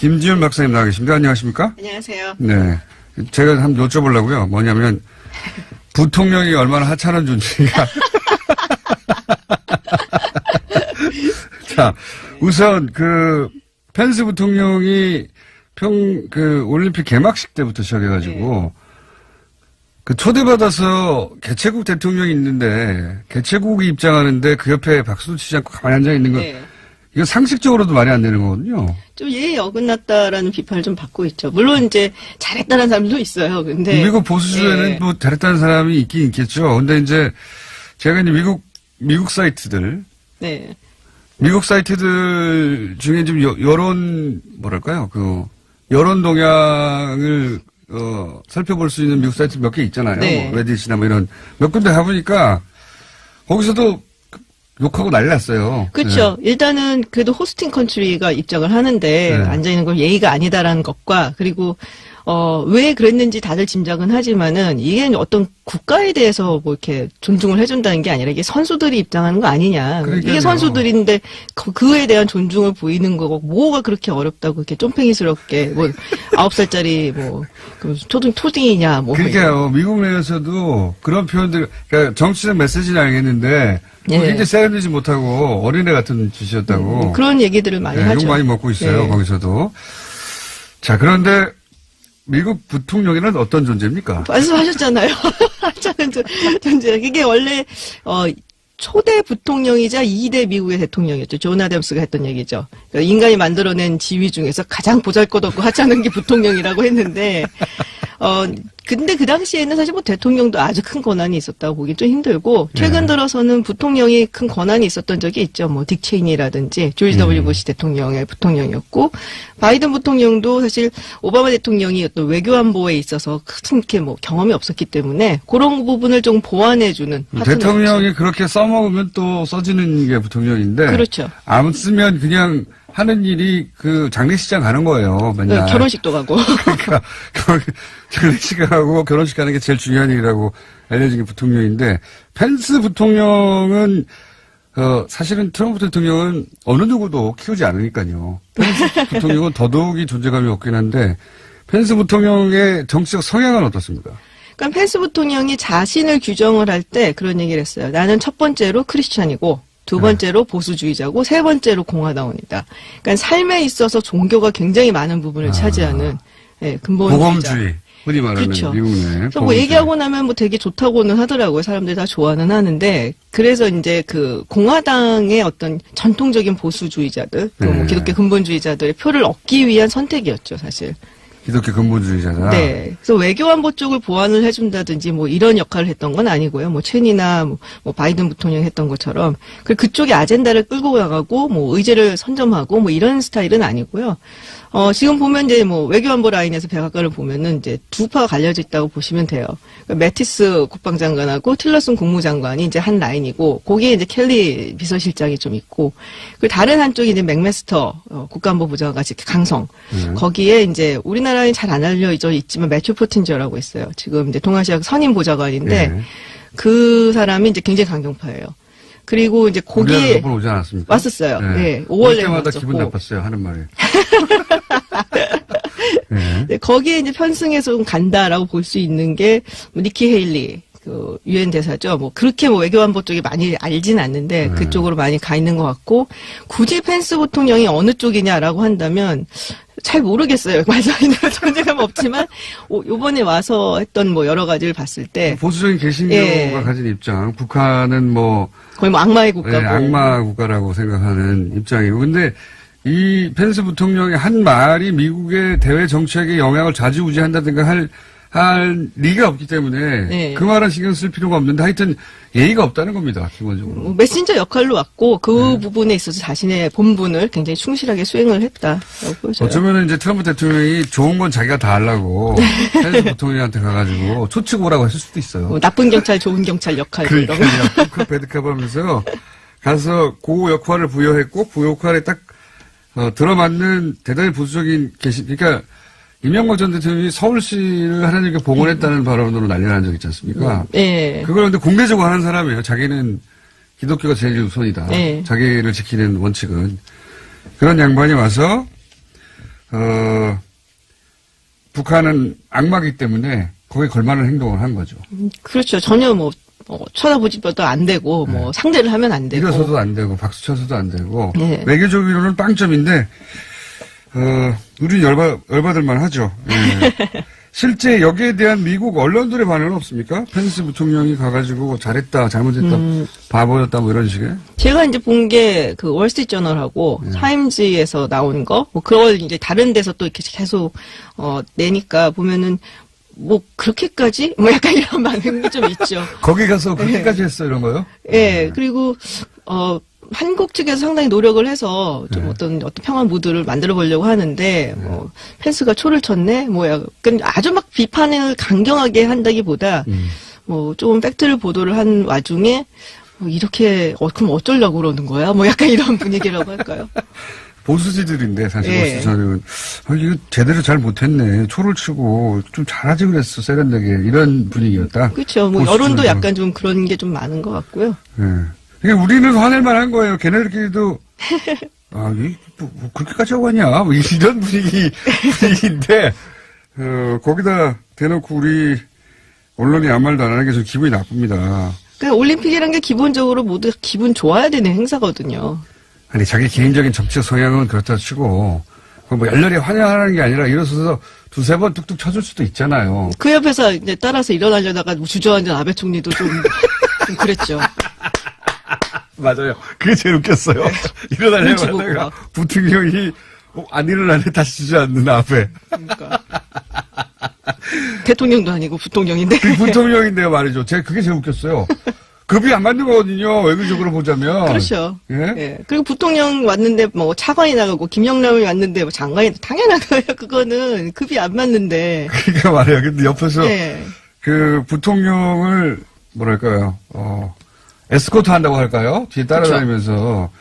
김지훈 박사님 나와 계십니다. 안녕하십니까? 안녕하세요. 네. 제가 한번 여쭤보려고요. 뭐냐면, 부통령이 얼마나 하찮은 존재인가. 자, 우선 펜스 부통령이 올림픽 개막식 때부터 시작해가지고, 초대받아서 개최국 대통령이 있는데, 개최국이 입장하는데 그 옆에 박수도 치지 않고 가만히 앉아있는 거, 네. 이거 상식적으로도 말이 안 되는 거거든요. 좀 예의 어긋났다라는 비판을 좀 받고 있죠. 물론 이제 잘했다는 사람도 있어요. 근데. 미국 보수주에는 뭐 잘했다는 사람이 있긴 있겠죠. 근데 이제 제가 이제 미국 사이트들. 네. 미국 사이트들 중에 좀 뭐랄까요. 여론 동향을, 살펴볼 수 있는 미국 사이트 몇 개 있잖아요. 네. 뭐 레딧이나 뭐 이런 몇 군데 가보니까 거기서도 욕하고 난리 났어요. 그렇죠. 네. 일단은 그래도 호스팅 컨트리가 입장을 하는데 네. 앉아있는 건 예의가 아니다라는 것과 그리고 왜 그랬는지 다들 짐작은 하지만은 이게 어떤 국가에 대해서 뭐 이렇게 존중을 해준다는 게 아니라 이게 선수들이 입장하는 거 아니냐. 그러니까요. 이게 선수들인데 그에 대한 존중을 보이는 거고 뭐가 그렇게 어렵다고 이렇게 쫌팽이스럽게 뭐 9살짜리 뭐 초딩이냐 뭐. 그러니까요. 미국 내에서도 그런 표현들, 그러니까 정치적 메시지는 알겠는데 굉장히 세련되지 못하고 어린애 같은 짓이었다고. 그런 얘기들을 많이 하죠. 욕 많이 먹고 있어요. 거기서도. 자, 그런데 미국 부통령에는 어떤 존재입니까? 말씀하셨잖아요. 하찮은 존재. 이게 원래 초대 부통령이자 2대 미국의 대통령이었죠. 존 아담스가 했던 얘기죠. 그러니까 인간이 만들어낸 지위 중에서 가장 보잘것없고 하찮은 게 부통령이라고 했는데 근데 그 당시에는 사실 뭐 대통령도 아주 큰 권한이 있었다고 보기 좀 힘들고 최근 들어서는 부통령이 큰 권한이 있었던 적이 있죠. 뭐 딕 체이니라든지 조지 W 부시 대통령의 부통령이었고 바이든 부통령도 사실 오바마 대통령이 어떤 외교안보에 있어서 큰 이렇게 뭐 경험이 없었기 때문에 그런 부분을 좀 보완해주는 대통령이 그렇게 써먹으면 또 써지는 게 부통령인데 그렇죠. 안 쓰면 그냥 하는 일이 장례식장 가는 거예요. 맨날. 네, 결혼식도 가고. 그러니까 장례식 가고 결혼식 가는 게 제일 중요한 일이라고 알려진 게 부통령인데 펜스 부통령은 사실은 트럼프 대통령은 어느 누구도 키우지 않으니까요. 펜스 부통령은 더더욱이 존재감이 없긴 한데 펜스 부통령의 정치적 성향은 어떻습니까? 그러니까 펜스 부통령이 자신을 규정을 할 때 그런 얘기를 했어요. 나는 첫 번째로 크리스찬이고 두 번째로 보수주의자고 세 번째로 공화당원이다. 그러니까 삶에 있어서 종교가 굉장히 많은 부분을 차지하는 근본주의자. 보검주의. 흔히 말하는 그렇죠. 미국 내. 그래서 뭐 얘기하고 나면 뭐 되게 좋다고는 하더라고요. 사람들이 다 좋아는 하는데 그래서 이제 공화당의 어떤 전통적인 보수주의자들, 뭐 기독교 근본주의자들의 표를 얻기 위한 선택이었죠, 사실. 기독교 근본주의자다. 네. 그래서 외교안보 쪽을 보완을 해준다든지 뭐 이런 역할을 했던 건 아니고요. 뭐 체니나 뭐 바이든 부통령이 했던 것처럼 그쪽의 아젠다를 끌고 나가고 뭐 의제를 선점하고 뭐 이런 스타일은 아니고요. 지금 보면 이제 뭐 외교안보 라인에서 백악관을 보면은 이제 두 파가 갈려져 있다고 보시면 돼요. 그러니까 매티스 국방장관하고 틸러슨 국무장관이 이제 한 라인이고 거기에 이제 켈리 비서실장이 좀 있고 그 다른 한쪽이 이제 맥메스터 국가안보부 장관 같이 강성 거기에 이제 우리나라에 잘 안 알려져 있지만 매튜 포틴저라고 있어요. 지금 이제 동아시아 선임 보좌관인데 그 사람이 이제 굉장히 강경파예요. 그리고 이제 거기에 몇번 오지 않았습니까? 왔었어요. 네. 5월 때마다 기분 나빴어요. 하는 말이. 네, 거기에 이제 편승해서 좀 간다라고 볼 수 있는 게 니키 헤일리 유엔 대사죠. 뭐 그렇게 뭐 외교안보 쪽에 많이 알진 않는데 그쪽으로 많이 가 있는 것 같고 굳이 펜스 부통령이 어느 쪽이냐라고 한다면 잘 모르겠어요. 말씀하신 대로 존재감 없지만 요번에 와서 했던 뭐 여러 가지를 봤을 때 보수적인 개신교가 가진 입장, 북한은 뭐 거의 뭐 악마의 국가고 악마 국가라고 생각하는 입장이고 근데 이 펜스 부통령의 한 말이 미국의 대외 정책에 영향을 좌지우지한다든가 할 리가 없기 때문에 그 말은 신경 쓸 필요가 없는데 하여튼 예의가 없다는 겁니다. 기본적으로. 메신저 역할로 왔고 그 부분에 있어서 자신의 본분을 굉장히 충실하게 수행을 했다라고 보여져요. 어쩌면 이제 트럼프 대통령이 좋은 건 자기가 다 하려고 펜스 부통령한테 가가지고 초치고 오라고 했을 수도 있어요. 나쁜 경찰, 좋은 경찰 역할 이런 거. 그 배드캅 하면서 가서 그 역할을 부여했고 그 역할에 딱 들어맞는 대단히 보수적인 그러니까 이명박 전 대통령이 서울시를 하나님께 봉헌했다는 발언으로 난리가 난 적 있지 않습니까? 네. 그걸 근데 공개적으로 하는 사람이에요. 자기는 기독교가 제일 우선이다. 자기를 지키는 원칙은. 그런 양반이 와서 북한은 악마기 때문에 거기에 걸맞는 행동을 한 거죠. 그렇죠. 전혀 쳐다보지도 안 되고, 상대를 하면 안 되고. 일어서도 안 되고, 박수 쳐서도 안 되고. 네. 외교적으로는 빵점인데, 우린 열받을만 하죠. 예. 실제 여기에 대한 미국 언론들의 반응은 없습니까? 펜스 부통령이 가가지고 잘했다, 잘못했다, 바보였다, 뭐 이런 식의. 제가 이제 본 게 그 월스트리트저널하고 타임즈에서 나온 거, 그걸 이제 다른 데서 또 이렇게 계속 내니까 보면은 그렇게까지? 약간 이런 반응이 좀 있죠. 거기 가서 그렇게까지 했어, 이런 거요? 예, 그리고 한국 측에서 상당히 노력을 해서 좀 어떤 평화 무드를 만들어 보려고 하는데 펜스가 초를 쳤네, 약간 아주 막 비판을 강경하게 한다기보다 조금 팩트를 보도를 한 와중에 이렇게 그럼 어쩌려고 그러는 거야? 약간 이런 분위기라고 할까요? 보수지들인데 사실 예. 보수저는 이거 제대로 잘 못했네, 초를 치고 좀 잘하지 그랬어, 세련되게, 이런 분위기였다. 그렇죠. 여론도 약간 좀 그런 게 좀 많은 것 같고요. 예. 이게 우리는 화낼 만한 거예요. 걔네들끼리도 그렇게까지 하고 하냐, 이런 분위기인데 거기다 대놓고 우리 언론이 아무 말도 안 하는 게 좀 기분이 나쁩니다. 그러니까 올림픽이라는 게 기본적으로 모두 기분 좋아야 되는 행사거든요. 아니, 자기 개인적인 정치적 성향은 그렇다 치고 열렬히 환영하는 게 아니라 일어서서 두세 번 뚝뚝 쳐줄 수도 있잖아요. 그 옆에서 이제 따라서 일어나려다가 주저앉은 아베 총리도 좀 그랬죠. 맞아요. 그게 제일 웃겼어요. 일어나려다가 부통령이 안 일어나네, 다시 주저앉는 앞에. 그러니까. 대통령도 아니고 부통령인데. 그 부통령인데요, 말이죠. 제가 그게 제일 웃겼어요. 급이 안 맞는 거거든요, 외교적으로 보자면. 그렇죠. 예? 예. 그리고 부통령 왔는데 차관이 나가고 김영남이 왔는데 장관이 당연한 거예요. 그거는 급이 안 맞는데. 그러니까 말이에요. 근데 옆에서 예. 그 부통령을 뭐랄까요, 에스코트 한다고 할까요? 뒤에 따라다니면서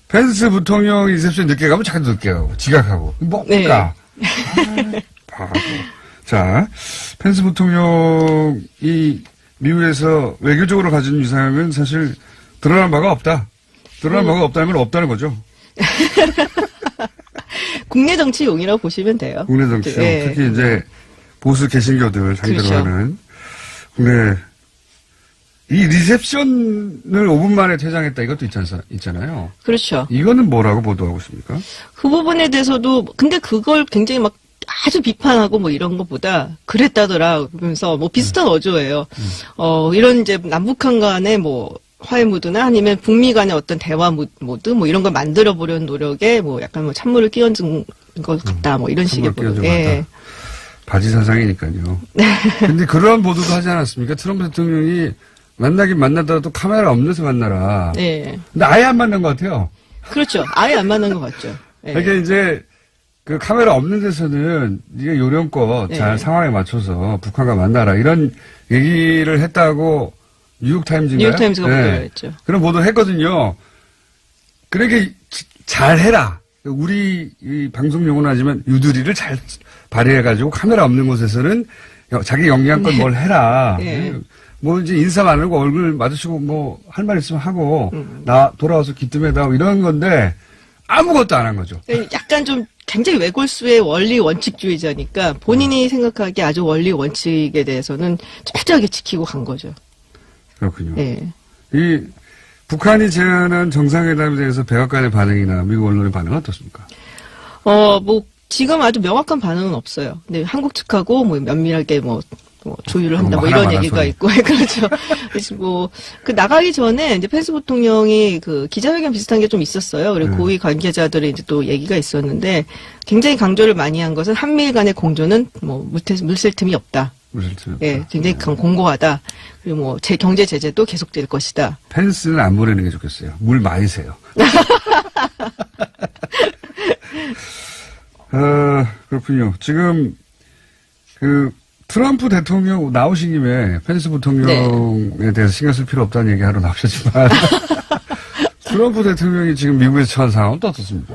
펜스 부통령이 리셉션 늦게 가면 자기도 늦게 가고 지각하고 뭘까? 네. 바보. 자, 펜스 부통령이 미국에서 외교적으로 가진 위상은 사실 드러난 바가 없다. 드러난 바가 없다면 없다는 거죠. 국내 정치용이라고 보시면 돼요. 국내 정치용. 네. 특히 이제 보수 개신교들 상대로 그렇죠. 하는. 근데 이 리셉션을 5분 만에 퇴장했다, 이것도 있잖아요. 그렇죠. 이거는 뭐라고 보도하고 있습니까? 그 부분에 대해서도 근데 그걸 굉장히 아주 비판하고 이런 것보다 그랬다더라 그러면서 비슷한 어조예요. 이런 이제 남북한 간의 화해 무드나 아니면 북미 간의 어떤 대화 모드 이런 걸 만들어 보려는 노력에 약간 찬물을 끼얹은 것 같다 이런 식의 보도. 예. 바지 사상이니까요. 근데 그러한 보도도 하지 않았습니까? 트럼프 대통령이 만나긴 만나더라도 카메라 없는 데서 만나라. 예. 근데 아예 안 만난 것 같아요. 그렇죠. 아예 안 만난 것 같죠. 예. 이게 이제 그 카메라 없는 데서는 이게 요령껏 잘 네. 상황에 맞춰서 북한과 만나라, 이런 얘기를 했다고 뉴욕타임즈인가요? 뉴욕타임즈가 보도를 했죠. 그런 보도를 했거든요. 그러니까 잘해라. 우리 이 방송 용어는 하지만 유두리를 잘 발휘해가지고 카메라 없는 곳에서는 자기 역량껏 뭘 해라. 네. 이제 인사 안 하고 얼굴 마주치고 할 말 있으면 하고 돌아와서 기뜸에다 이런 건데 아무것도 안 한 거죠. 약간 좀 굉장히 외골수의 원리 원칙주의자니까 본인이 생각하기에 아주 원리 원칙에 대해서는 철저하게 지키고 간 거죠. 그렇군요. 예. 이 북한이 제안한 정상회담에 대해서 백악관의 반응이나 미국 언론의 반응은 어떻습니까? 지금 아주 명확한 반응은 없어요. 근데 한국 측하고 면밀하게 조율을 한다 이런 얘기가 소리. 있고 그렇죠. 그래서 나가기 전에 이제 펜스 부통령이 그 기자회견 비슷한 게 좀 있었어요. 그리고 고위 관계자들의 이제 또 얘기가 있었는데 굉장히 강조를 많이 한 것은 한미일 간의 공조는 물샐 틈이 없다. 예, 굉장히 공고하다. 그리고 경제 제재도 계속될 것이다. 펜스는 안 보내는 게 좋겠어요. 물 많이 새요. 그렇군요. 지금 트럼프 대통령 나오신 김에 펜스 부통령에 대해서 신경 쓸 필요 없다는 얘기 하러 나오셨지만 트럼프 대통령이 지금 미국에서 처한 상황은 또 어떻습니까?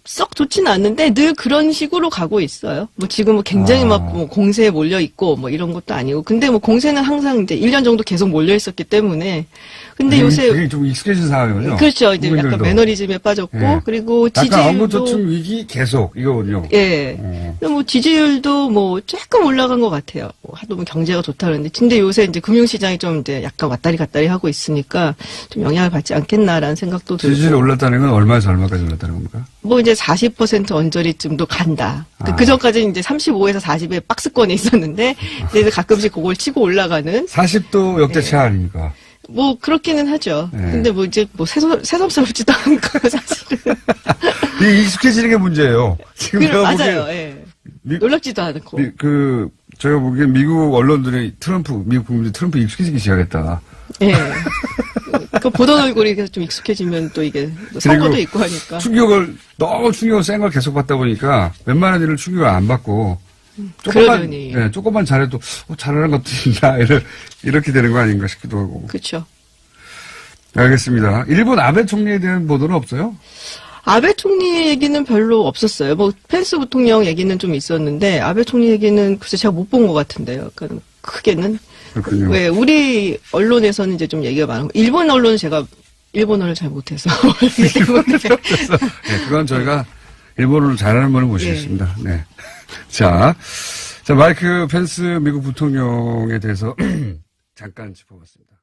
썩 좋지는 않는데 늘 그런 식으로 가고 있어요. 지금 굉장히 공세에 몰려 있고 이런 것도 아니고. 근데 공세는 항상 이제 1년 정도 계속 몰려 있었기 때문에 근데 요새 그게 좀 익숙해진 상황이군요. 그렇죠. 이제 약간 국민들도. 매너리즘에 빠졌고 예. 그리고 약간 지지율도 언급저축 위기 계속 이거군요. 예. 뭐 지지율도 뭐 조금 올라간 것 같아요. 뭐 하도 뭐 경제가 좋다는데, 근데 요새 이제 금융시장이 좀 이제 약간 왔다리 갔다리 하고 있으니까 좀 영향을 받지 않겠나라는 생각도 들고. 지지율이 올랐다는 건 얼마에서 얼마까지 올랐다는 겁니까? 뭐 이제 40% 언저리쯤도 간다. 그 전까지는 이제 35에서 40의 박스권에 있었는데 이제 가끔씩 그걸 치고 올라가는. 40도 역대 네. 최하 아닙니까? 뭐 그렇기는 하죠. 네. 근데 뭐 이제 뭐 새삼스럽지도 않고 사실은. 이게 익숙해지는 게 문제예요. 지금 제가 맞아요. 보기엔 예. 미- 놀랍지도 않고. 제가 보기엔 미국 언론들이 미국 국민들이 트럼프 익숙해지기 시작했다. 예. 그 보던 얼굴이 계속 좀 익숙해지면 또 이게 또 선거도 있고 하니까. 너무 충격을 센 걸 계속 받다 보니까 웬만한 일을 충격을 안 받고 그러려니. 조금만 잘해도 잘하는 것도 있나 이렇게 되는 거 아닌가 싶기도 하고. 그렇죠. 알겠습니다. 일본 아베 총리에 대한 보도는 없어요? 아베 총리 얘기는 별로 없었어요. 뭐 펜스 부통령 얘기는 좀 있었는데 아베 총리 얘기는 글쎄 제가 못 본 것 같은데요. 그러니까 크게는. 그렇군요. 왜 우리 언론에서는 이제 좀 얘기가 많고 일본 언론은 제가 일본어를 잘 못해서 네, 그건 저희가 일본어를 잘하는 분을 모시겠습니다. 네. 자, 마이크 펜스 미국 부통령에 대해서 잠깐 짚어봤습니다.